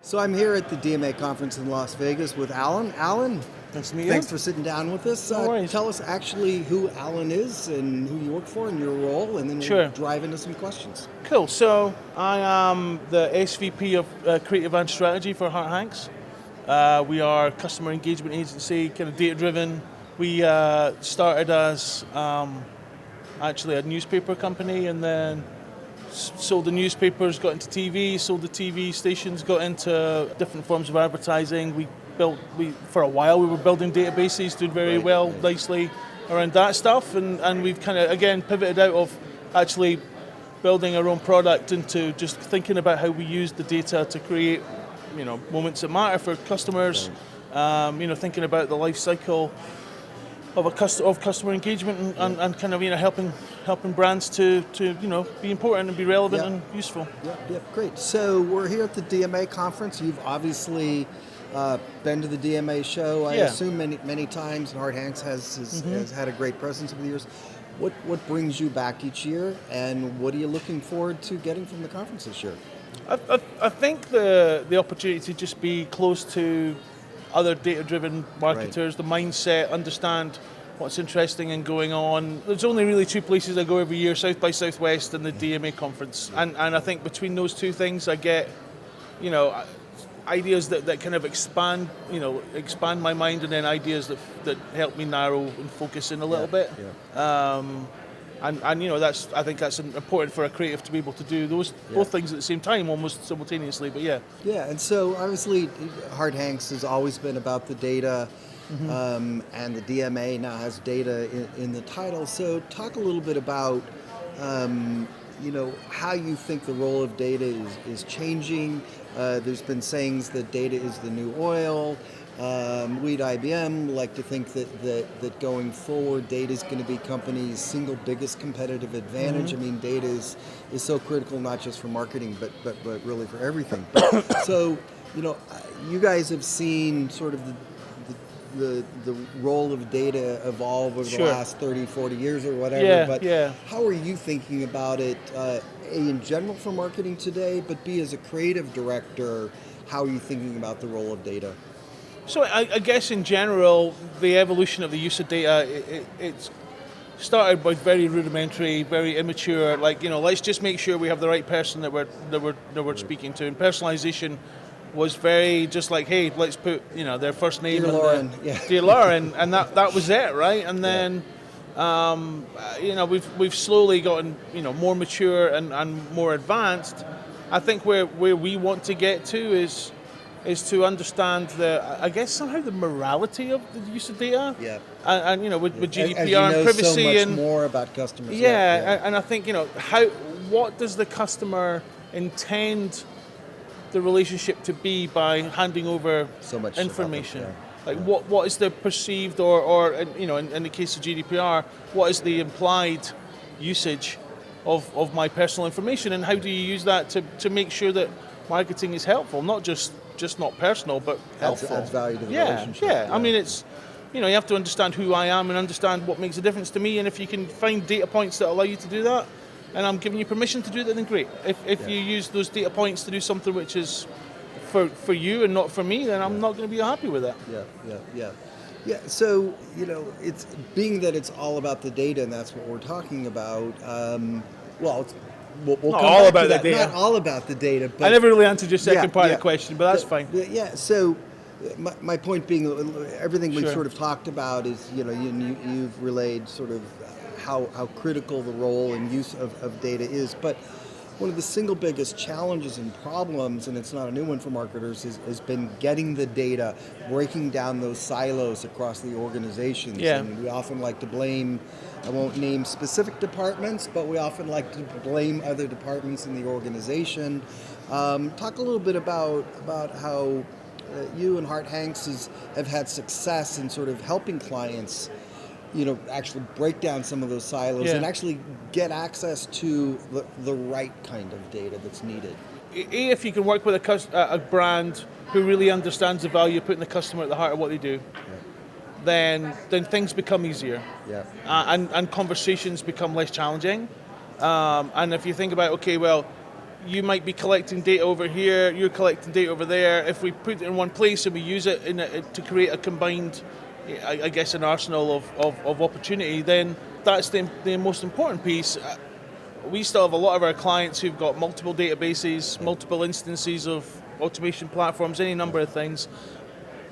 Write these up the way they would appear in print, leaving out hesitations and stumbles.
So I'm here at the DMA Conference in Las Vegas with Alan. Alan, Nice to meet you. thanks for sitting down with us. No worries. Tell us actually who Alan is and who you work for and your role, and then we'll Sure. drive into some questions. Cool. So I am the SVP of Creative and Strategy for Harte-Hanks. We are a customer engagement agency, kind of data-driven. We started as actually a newspaper company, and then sold the newspapers, got into TV, sold the TV stations, got into different forms of advertising. For a while we were building databases, doing very well, nicely around that stuff, and we've kind of again pivoted out of actually building our own product into just thinking about how we use the data to create, moments that matter for customers. Thinking about the life cycle of customer engagement and kind of helping brands to be important and be relevant and useful. Yep, great. So we're here at the DMA conference. You've obviously been to the DMA show, I assume many times, and Harte-Hanks has had a great presence over the years. What brings you back each year, and what are you looking forward to getting from the conference this year? I think the opportunity to just be close to other data-driven marketers, the mindset, understand what's interesting and going on. There's only really two places I go every year, South by Southwest and the DMA Conference. And I think between those two things I get, ideas that kind of expand my mind, and then ideas that help me narrow and focus in a little bit. I think that's important for a creative to be able to do those both things at the same time, almost simultaneously. But yeah. And so obviously, Harte-Hanks has always been about the data, and the DMA now has data in the title. So talk a little bit about how you think the role of data is changing. There's been sayings that data is the new oil. We at IBM like to think that going forward, data is going to be companies' single biggest competitive advantage. I mean, data is so critical, not just for marketing, but really for everything. So, you guys have seen sort of the role of data evolve over the last 30, 40 years or whatever. How are you thinking about it, A, in general for marketing today, but B, as a creative director, how are you thinking about the role of data? So I guess in general, the evolution of the use of data, it's started by very rudimentary, very immature. Let's just make sure we have the right person that we're speaking to. And personalization was very just like, hey, let's put their first name, Dear Lauren, Dear Lauren, and that was it, right? And then we've slowly gotten more mature and more advanced. I think where we want to get to is to understand somehow the morality of the use of data. And with GDPR and privacy so much and more about customers. And I think what does the customer intend the relationship to be by handing over so much information? What is the perceived or in the case of GDPR, what is the implied usage of my personal information, and how do you use that to make sure that marketing is helpful, not just not personal, but helpful. Adds value to the relationship. I mean, it's, you have to understand who I am and understand what makes a difference to me, and if you can find data points that allow you to do that, and I'm giving you permission to do that, then great. If you use those data points to do something which is for you and not for me, then I'm not going to be happy with that. Yeah, so, it's being that it's all about the data, and that's what we're talking about, we'll come not all back about to the that. data. Not all about the data. But I never really answered your second part of the question, but that's fine. Yeah, so my point being, everything we've Sure. sort of talked about is, you've relayed sort of how critical the role and use of data is. But one of the single biggest challenges and problems, and it's not a new one for marketers, has been getting the data, breaking down those silos across the organizations. And we often like to blame, I won't name specific departments, but we often like to blame other departments in the organization. Talk a little bit about how you and Harte-Hanks have had success in sort of helping clients actually break down some of those silos and actually get access to the right kind of data that's needed. If you can work with a brand who really understands the value of putting the customer at the heart of what they do, then things become easier. And conversations become less challenging. And if you think about, you might be collecting data over here, you're collecting data over there. If we put it in one place and we use it to create a combined, I guess, an arsenal of opportunity, then that's the most important piece. We still have a lot of our clients who've got multiple databases, multiple instances of automation platforms, any number of things,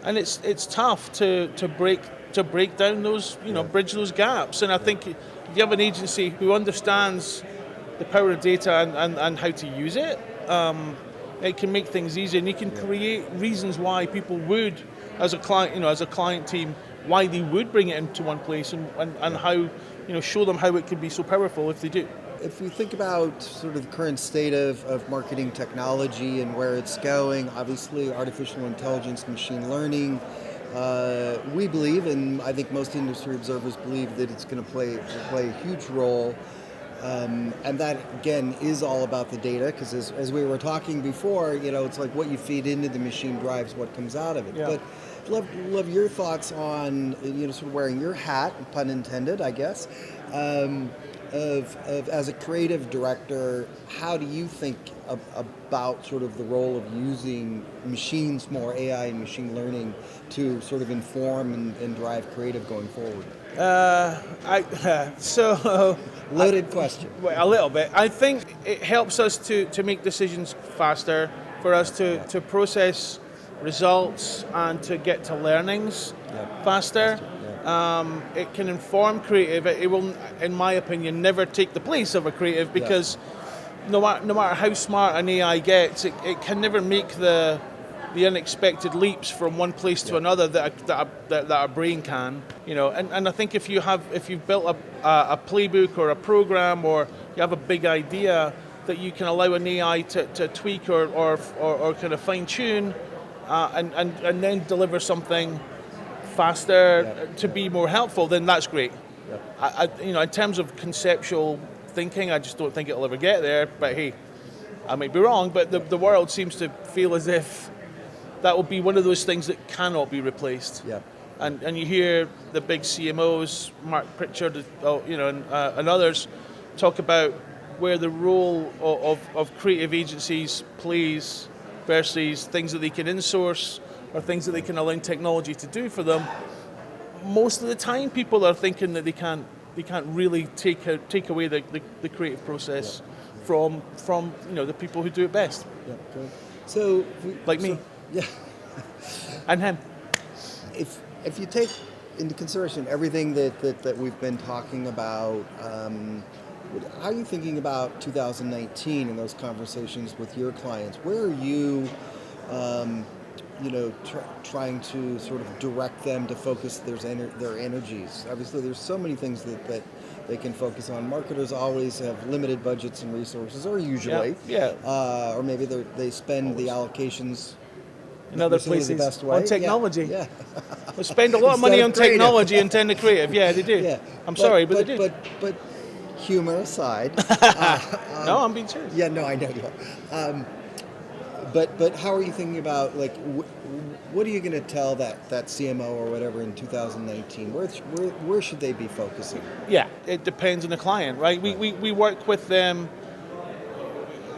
and it's tough to break down those, bridge those gaps. And I think if you have an agency who understands the power of data and how to use it, it can make things easier, and you can create reasons why people would, as a client, as a client team, why they would bring it into one place, and how, show them how it can be so powerful if they do. If we think about sort of the current state of marketing technology and where it's going, obviously artificial intelligence, machine learning, we believe, and I think most industry observers believe, that it's going to play a huge role. And that, again, is all about the data, because as we were talking before, it's like what you feed into the machine drives what comes out of it. Yeah. But love your thoughts on, sort of wearing your hat, pun intended, I guess, of as a creative director, how do you think about sort of the role of using machines, more AI and machine learning, to sort of inform and drive creative going forward? Loaded question. A little bit. I think it helps us to make decisions faster, for us to process results and to get to learnings faster. It can inform creative. It will, in my opinion, never take the place of a creative, because no matter how smart an AI gets, it can never make the unexpected leaps from one place to another that a brain can. And I think if you've built a playbook or a program, or you have a big idea that you can allow an AI to tweak or kind of fine tune, and then deliver something faster to be more helpful, then that's great. In terms of conceptual thinking, I just don't think it'll ever get there. But hey, I might be wrong. But the world seems to feel as if that will be one of those things that cannot be replaced. And you hear the big CMOs, Mark Pritchard, and others, talk about where the role of creative agencies plays versus things that they can insource, or things that they can allow technology to do for them. Most of the time, people are thinking that they can't really take away the creative process from the people who do it best. Good. So, me. Yeah. And him. If you take into consideration everything that we've been talking about, how are you thinking about 2019 in those conversations with your clients? Where are you, trying to sort of direct them to focus their energies? Obviously, there's so many things that they can focus on. Marketers always have limited budgets and resources, or usually, or maybe they spend the allocations in other places the best way. On technology. Yeah. They spend a lot of money on technology and tend to creative. Yeah, they do. Yeah. Sorry, but they do. But humor aside. No, I'm being serious. Yeah, no, I know you are. But how are you thinking about, like, what are you going to tell that CMO or whatever in 2019? Where should they be focusing? Yeah, it depends on the client, right? We work with them.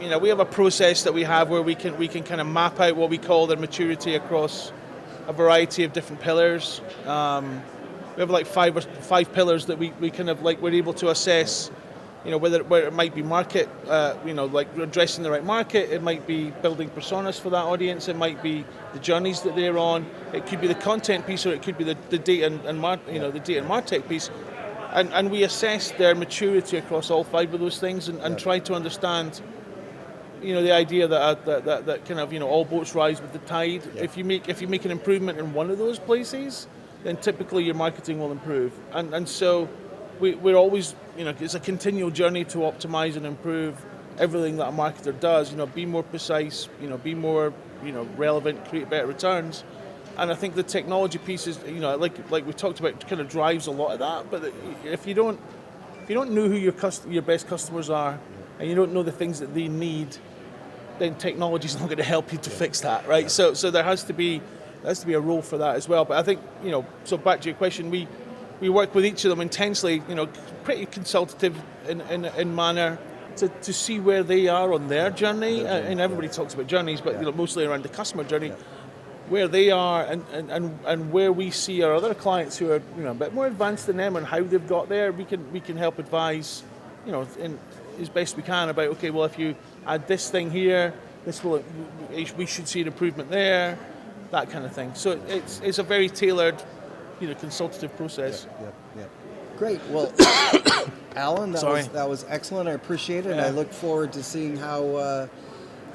We have a process that we have where we can kind of map out what we call their maturity across a variety of different pillars. We have like five pillars that we kind of like, we're able to assess. Where it might be market, like addressing the right market. It might be building personas for that audience. It might be the journeys that they're on. It could be the content piece, or it could be the data and the data and martech piece. And we assess their maturity across all five of those things, and try to understand, the idea that kind of all boats rise with the tide. Yeah. If you make an improvement in one of those places, then typically your marketing will improve. And so we're always, it's a continual journey to optimize and improve everything that a marketer does. Be more precise, be more, relevant, create better returns. And I think the technology piece is, like we talked about, kind of drives a lot of that. But if you don't know who your best customers are, and you don't know the things that they need, then technology is not going to help you to fix that, right? So there has to be a role for that as well. But I think, so back to your question, we work with each of them intensely, pretty consultative in manner. to see where they are on their journey. Their journey, And everybody talks about journeys, but Yeah. mostly around the customer journey. Where they are and where we see our other clients who are a bit more advanced than them and how they've got there, we can help advise, in as best we can about, okay, well, if you add this thing here, we should see an improvement there, that kind of thing. So it's a very tailored, consultative process. Yeah. Great. Well, Alan, that was excellent. I appreciate it. And I look forward to seeing how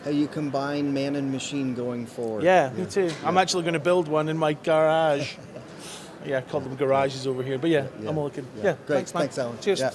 you combine man and machine going forward. Yeah, me too. I'm actually going to build one in my garage. I call them garages over here. But I'm all looking. Great. Thanks, man. Thanks, Alan. Cheers. Yeah.